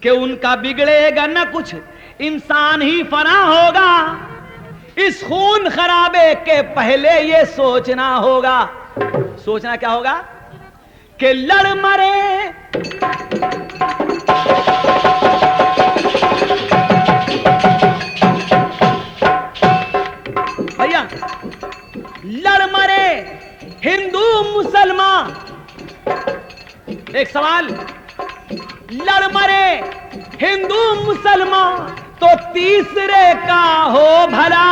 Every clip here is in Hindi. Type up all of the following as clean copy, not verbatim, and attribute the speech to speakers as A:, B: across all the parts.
A: कि उनका बिगड़ेगा न कुछ, इंसान ही फना होगा। इस खून खराबे के पहले ये सोचना होगा। सोचना क्या होगा? कि लड़ मरे भैया, लड़ मरे हिंदू मुसलमान। एक सवाल, लड़ मरे हिंदू मुसलमान तो तीसरे का हो भला।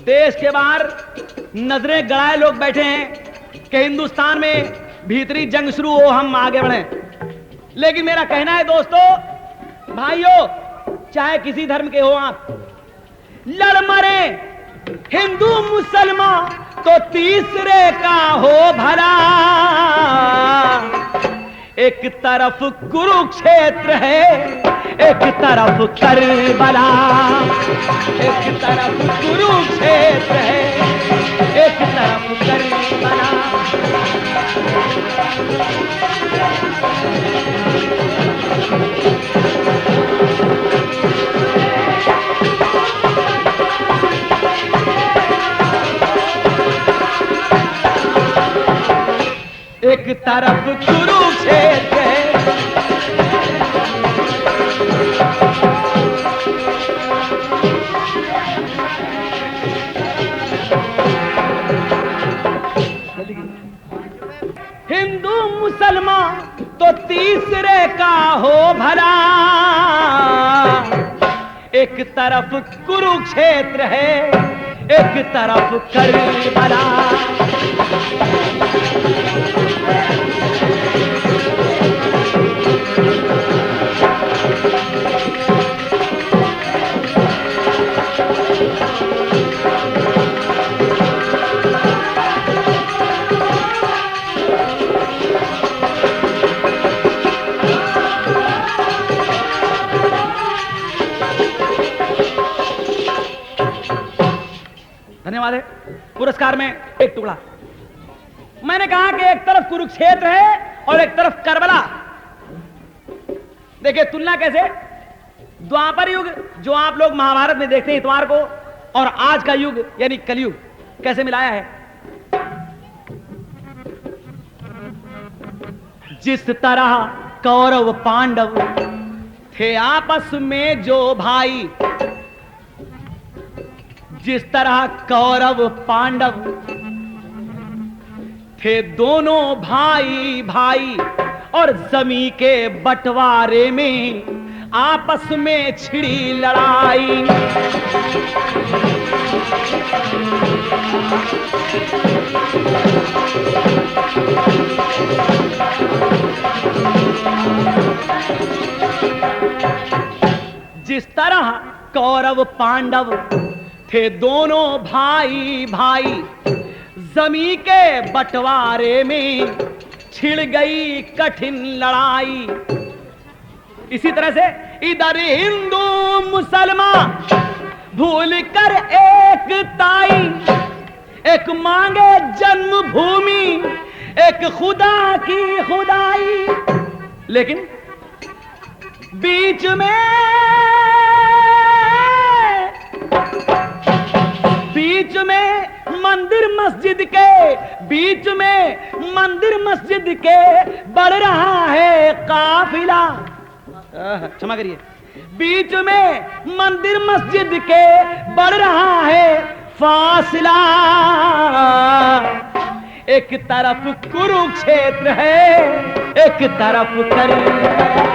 A: देश के बाहर नजरें गड़ाए लोग बैठे हैं कि हिंदुस्तान में भीतरी जंग शुरू हो, हम आगे बढ़े। लेकिन मेरा कहना है दोस्तों, भाइयों, चाहे किसी धर्म के हो आप, लड़ मरे हिंदू मुसलमान तो तीसरे का हो भला। एक तरफ कुरुक्षेत्र है, एक तरफ करबला। एक तरफ कुरुक्षेत्र है, एक तरफ करबला। एक तरफ कुरुक्षेत्र है, हिंदू मुसलमान तो तीसरे का हो भला। एक तरफ कुरुक्षेत्र है, एक तरफ करबला। धन्यवाद है। पुरस्कार में एक टुकड़ा। मैंने कहा कि एक तरफ कुरुक्षेत्र है और एक तरफ करबला। देखिए तुलना कैसे, द्वापर युग जो आप लोग महाभारत में देखते हैं इतवार को, और आज का युग यानी कलयुग कैसे मिलाया है। जिस तरह कौरव पांडव थे आपस में जो भाई, जिस तरह कौरव पांडव थे दोनों भाई भाई, और जमी के बंटवारे में आपस में छिड़ी लड़ाई। जिस तरह कौरव पांडव थे दोनों भाई भाई, जमी के बंटवारे में छिड़ गई कठिन लड़ाई। इसी तरह से इधर हिंदू मुसलमान भूल कर एक ताई, एक मांगे जन्मभूमि, एक खुदा की खुदाई। लेकिन बीच में मंदिर मस्जिद के, बीच में मंदिर मस्जिद के बढ़ रहा है काफिला। क्षमा करिए, बीच में मंदिर मस्जिद के बढ़ रहा है फासला। एक तरफ कुरुक्षेत्र है, एक तरफ करबला।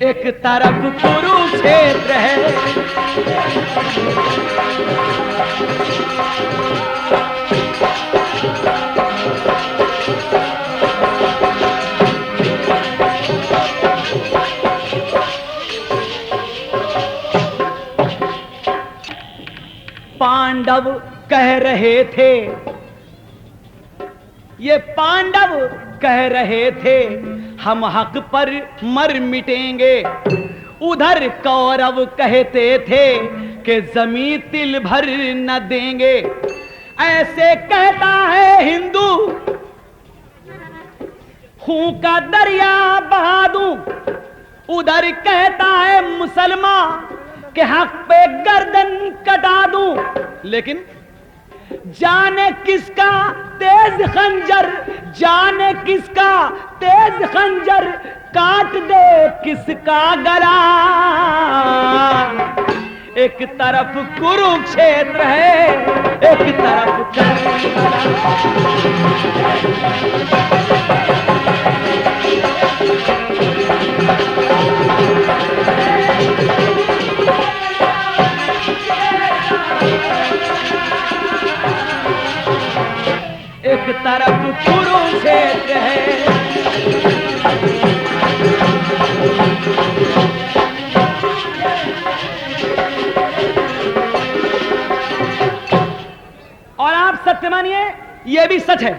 A: एक तरफ कुरुक्षेत्र है, पांडव कह रहे थे, ये पांडव कह रहे थे हम हक पर मर मिटेंगे, उधर कौरव कहते थे कि जमीन तिल भर न देंगे। ऐसे कहता है हिंदू, खून का दरिया बहा दूं, उधर कहता है मुसलमान कि हक पे गर्दन कटा दूं। लेकिन जाने किसका तेज खंजर, जाने किसका तेज खंजर काट दे किसका गला। एक तरफ कुरुक्षेत्र है, एक तरफ एक तरफ कुरुक्षेत्र है। और आप सत्य मानिए, यह भी सच है,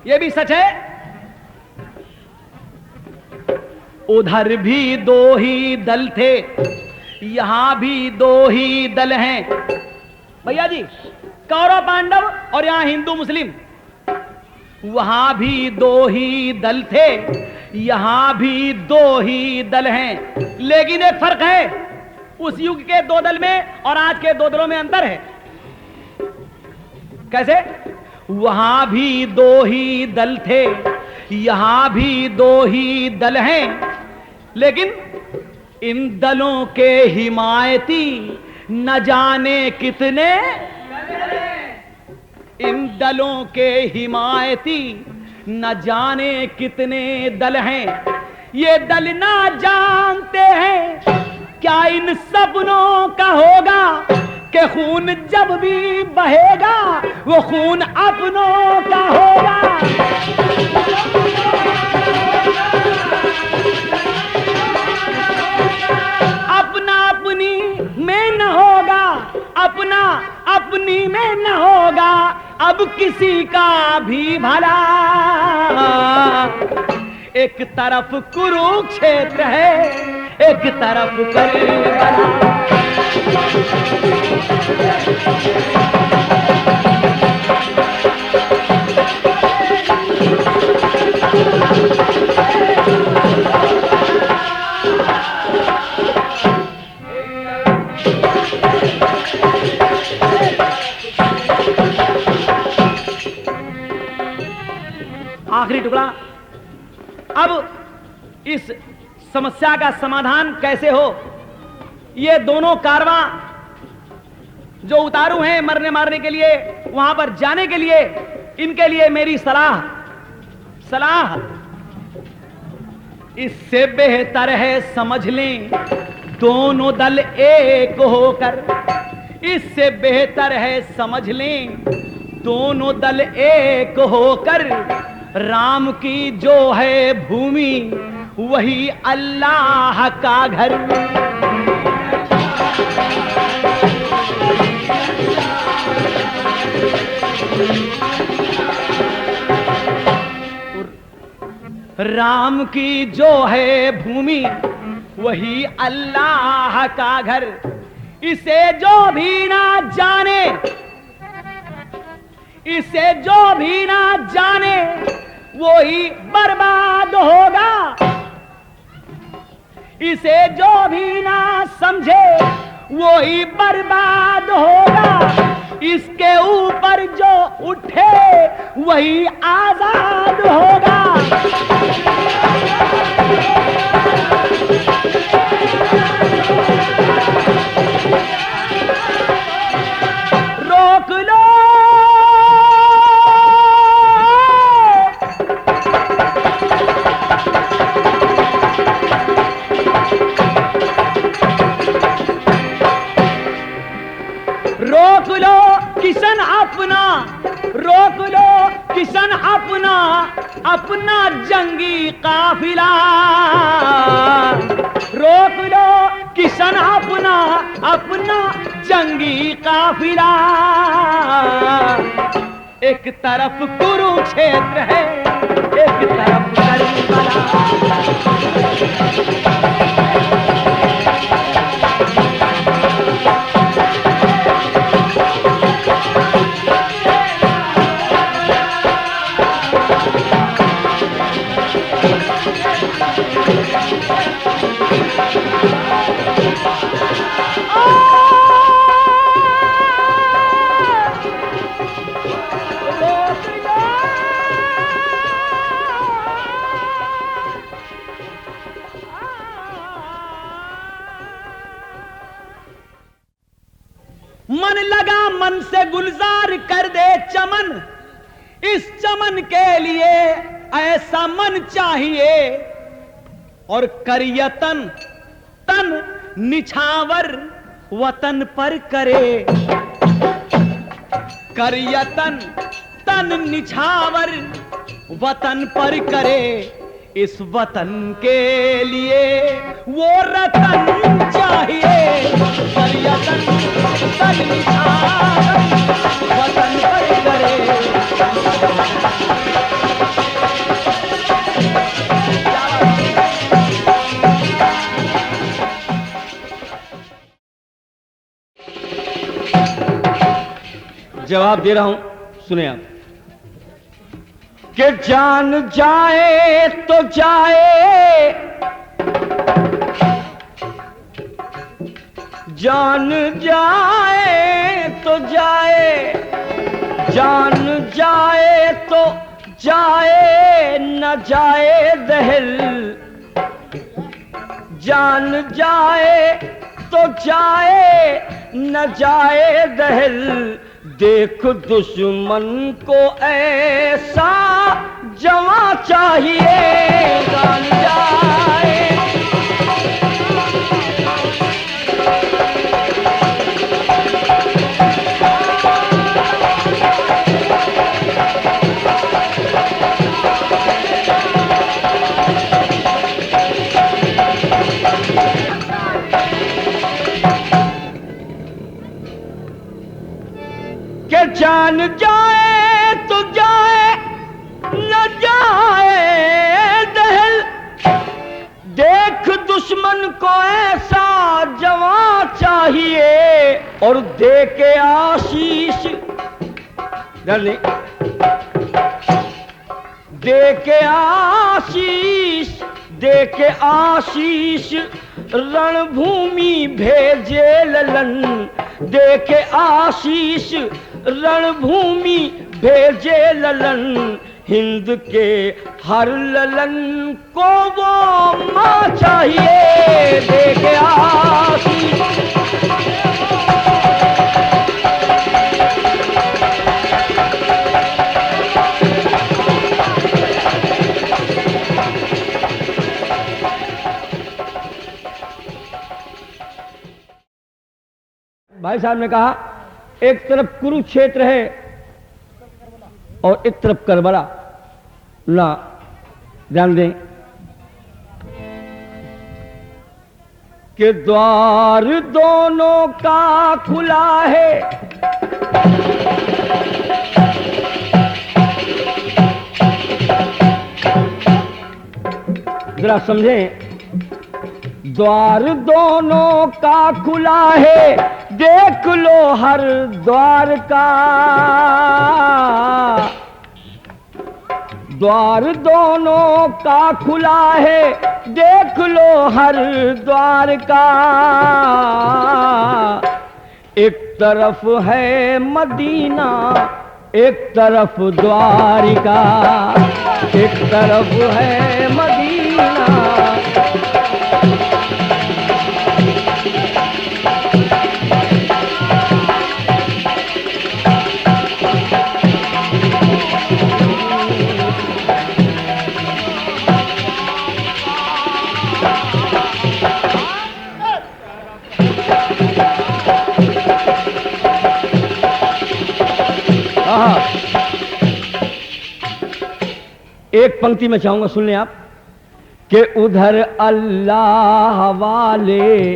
A: यह भी सच है। उधर भी दो ही दल थे, यहां भी दो ही दल हैं। भैया जी, कौरव पांडव और यहां हिंदू मुस्लिम, वहां भी दो ही दल थे, यहां भी दो ही दल हैं। लेकिन एक फर्क है, उस युग के दो दल में और आज के दो दलों में अंतर है। कैसे? वहां भी दो ही दल थे, यहां भी दो ही दल हैं, लेकिन इन दलों के हिमायती न जाने कितने, इन दलों के हिमायती न जाने कितने दल हैं। ये दल ना जानते हैं क्या इन सपनों का होगा कि खून जब भी बहेगा वो खून अपनों का होगा। अपना अपनी में न होगा, अपना अपनी में न होगा अब किसी का भी भला। एक तरफ कुरुक्षेत्र है, एक तरफ करबला। आखिरी टुकड़ा। अब इस समस्या का समाधान कैसे हो? ये दोनों कारवां जो उतारू हैं मरने मारने के लिए, वहां पर जाने के लिए, इनके लिए मेरी सलाह इससे बेहतर है समझ लें दोनों दल एक होकर। इससे बेहतर है समझ लें दोनों दल एक होकर। राम की जो है भूमि वही अल्लाह का घर। राम की जो है भूमि वही अल्लाह का घर। इसे जो भी ना जाने, इसे जो भी ना जाने वो ही बर्बाद होगा। इसे जो भी ना समझे वो ही बर्बाद होगा। इसके ऊपर जो उठे वही आजाद होगा। रोक लो रोक लो किशन अपना, रोक लो किशन अपना, अपना जंगी काफिला। रोक लो किशन अपना, अपना जंगी काफिला। एक तरफ कुरुक्षेत्र है, एक तरफ करबला। मन लगा मन से गुलजार कर दे चमन, इस चमन के लिए ऐसा मन चाहिए। और करियतन तन निछावर वतन पर करे, करियतन तन निछावर वतन पर करे। इस वतन के लिए वो रतन चाहिए। करियतन तन निछावर वतन पर करे। जवाब दे रहा हूं, सुने आप। कि जान जाए तो जाए, जान जाए तो जाए, जान जाए तो जाए न जाए दहल। जान जाए तो जाए न जाए दहल। देख दुश्मन को ऐसा जवां चाहिए। जान जाए कि जान जाए तो जाए न जाए दहल। देख दुश्मन को ऐसा जवां चाहिए। और दे के आशीष, दे के आशीष, दे के आशीष रणभूमि भेजे ललन। दे के आशीष रणभूमि भेजे ललन। हिंद के हर ललन को वो मां चाहिए। दे के आशीष भाई साहब ने कहा, एक तरफ कुरुक्षेत्र है और एक तरफ करबला। ना, ध्यान दें कि द्वार दोनों का खुला है। जरा समझें, द्वार दोनों का खुला है। देख लो हर द्वार का, द्वार दोनों का खुला है। देख लो हर द्वार का। एक तरफ है मदीना, एक तरफ द्वारिका। एक तरफ है मदीना, एक पंक्ति में चाहूंगा, सुन लें आप कि उधर अल्लाह वाले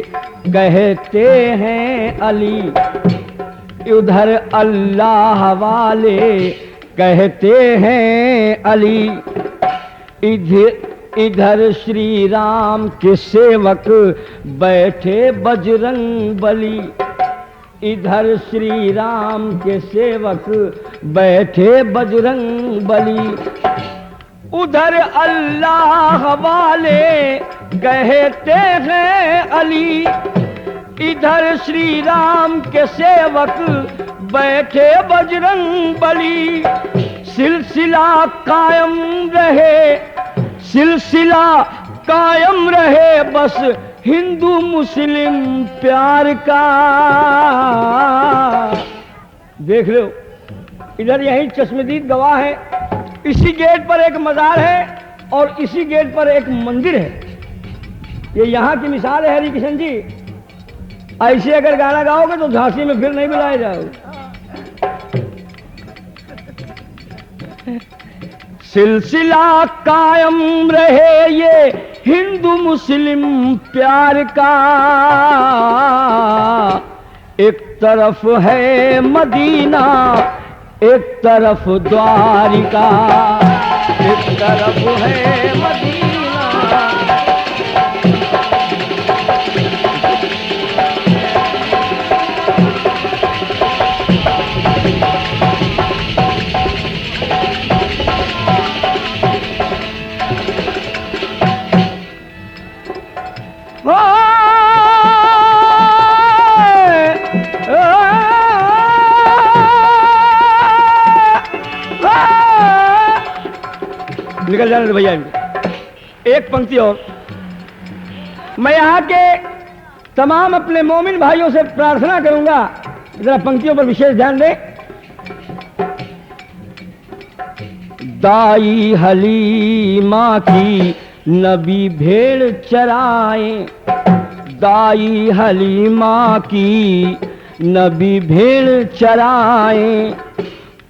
A: कहते हैं अली। उधर अल्लाह वाले कहते हैं अली।
B: इधर श्री राम के सेवक बैठे बजरंग बली। इधर श्री राम के सेवक बैठे बजरंग बली। उधर अल्लाह वाले कहते हैं अली। इधर श्री राम के सेवक बैठे बजरंग बली। सिलसिला कायम रहे, सिलसिला कायम रहे बस हिंदू मुस्लिम प्यार का। देख लो, इधर यही चश्मदीद गवाह है। इसी गेट पर एक मजार है और इसी गेट पर एक मंदिर है। ये यहाँ की मिसाल है हरि किशन जी। ऐसे अगर गाना गाओगे तो झांसी में फिर नहीं बुलाए जाओगे। सिलसिला कायम रहे ये हिंदू मुस्लिम प्यार का। एक तरफ है मदीना, एक तरफ द्वारिका। एक तरफ है मदीना, निकल जाने दो भैया। एक पंक्ति और, मैं यहाँ के तमाम अपने मोमिन भाइयों से प्रार्थना करूंगा, जरा पंक्तियों पर विशेष ध्यान दें। दाई हलीमा की नबी भेड़ चराए। दाई हलीमा की नबी भेड़ चराए।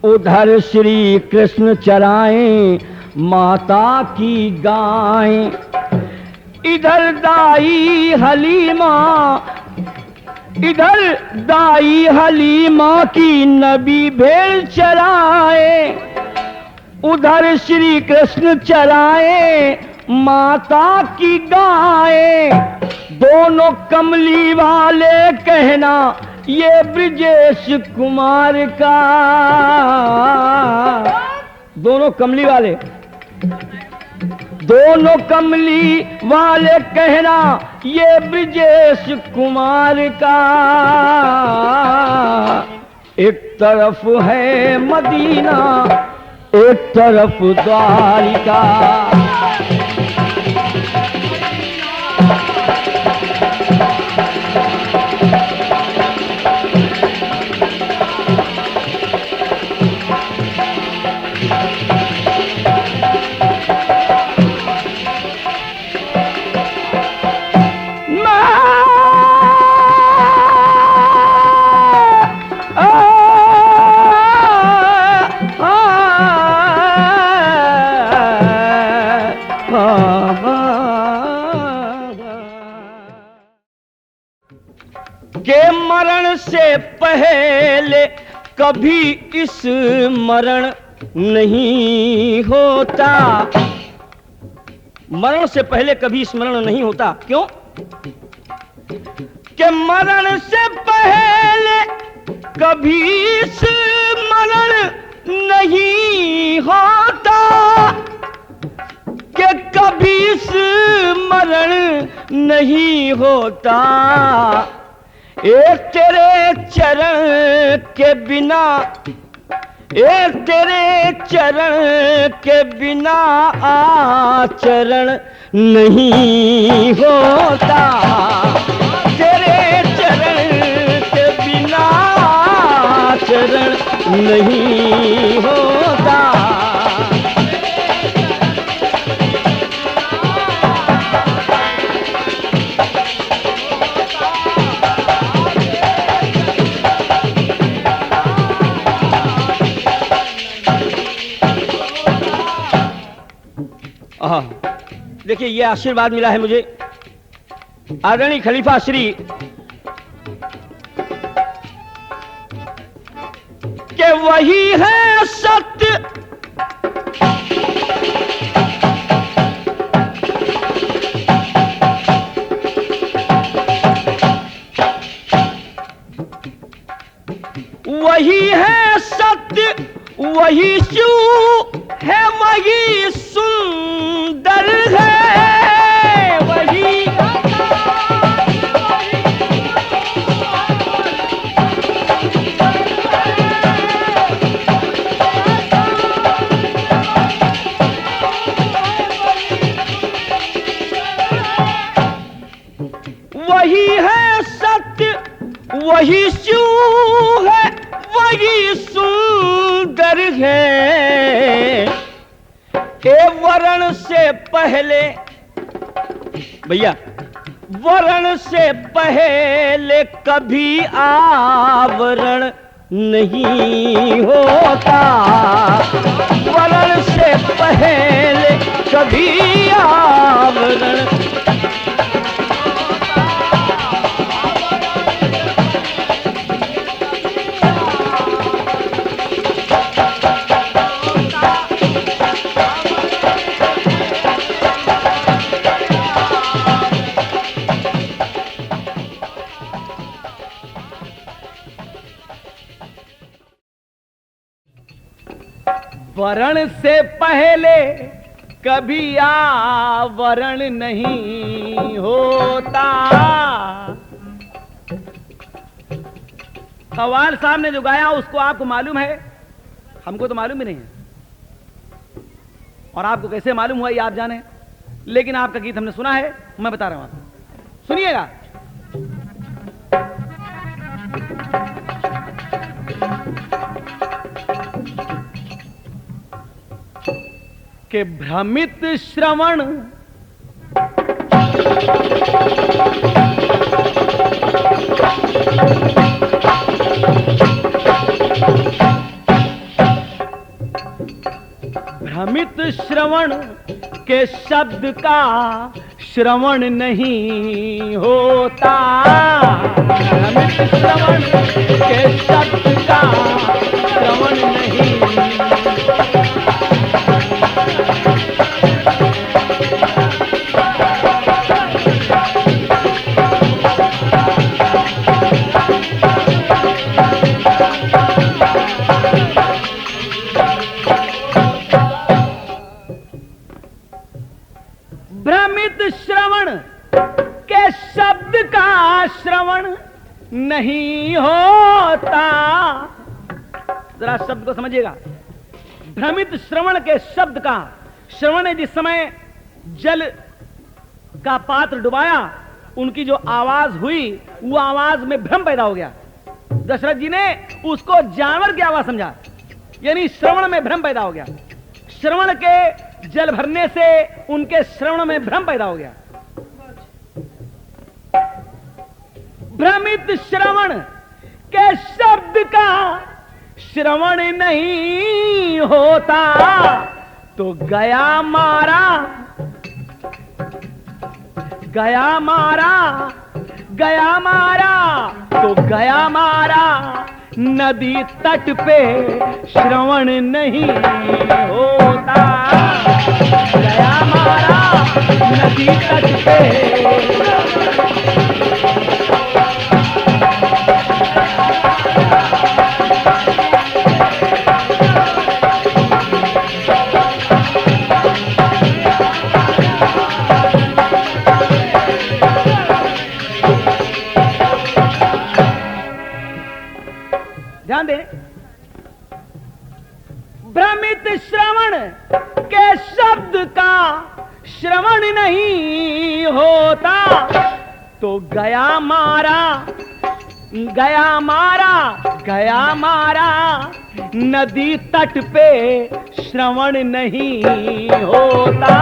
B: उधर श्री कृष्ण चराए माता की गायें। इधर दाई हलीमा, इधर दाई हलीमा की नबी भेड़ चराए। उधर श्री कृष्ण चराए माता की गायें। दोनों कमली वाले कहना ये ब्रजेश कुमार का। दोनों कमली वाले, दोनों कमली वाले कहना ये ब्रजेश कुमार का। एक तरफ है मदीना, एक तरफ द्वारिका। के मरण से पहले कभी इस मरण नहीं होता। मरण से पहले कभी स्मरण नहीं होता। क्यों? कि मरण से पहले कभी स्मरण नहीं होता। कि कभी स्मरण नहीं होता। एक तेरे चरण के बिना, एक तेरे चरण के बिना आचरण नहीं होता। तेरे चरण के बिना आचरण नहीं होता। देखिए, ये आशीर्वाद मिला है मुझे आदरणीय खलीफा श्री के वही है सत्य वही शिव है वही सुंदर है, वही वही है सत्य वही शिव है वही सुंदर है। ए वर्ण से पहले भैया, वर्ण से पहले कभी आवरण नहीं होता, वर्ण से पहले कभी आवरण वर्ण से पहले कभी आवरण नहीं होता। कव्वाल साहब ने जो गाया उसको आपको मालूम है, हमको तो मालूम ही नहीं है, और आपको कैसे मालूम हुआ ये आप जाने, लेकिन आपका गीत हमने सुना है, मैं बता रहा हूं आपको, सुनिएगा। के भ्रमित श्रवण भ्रमित श्रवण के शब्द का श्रवण नहीं होता, भ्रमित श्रवण के शब्द का श्रवण नहीं। भ्रमित श्रवण के शब्द का श्रवण नहीं होता। जरा शब्द को समझिएगा। भ्रमित श्रवण के शब्द का श्रवण, जिस समय जल का पात्र डुबाया उनकी जो आवाज हुई वो आवाज में भ्रम पैदा हो गया। दशरथ जी ने उसको जानवर की आवाज समझा, यानी श्रवण में भ्रम पैदा हो गया। श्रवण के जल भरने से उनके श्रवण में भ्रम पैदा हो गया। भ्रमित श्रवण के शब्द का श्रवण नहीं होता, तो गया मारा गया मारा गया मारा, तो गया मारा नदी तट पे श्रवण नहीं होता, गया मारा नदी तट पे। ध्यान दें, भ्रमित श्रवण के शब्द का श्रवण नहीं होता, तो गया मारा गया मारा गया मारा नदी तट पे श्रवण नहीं होता।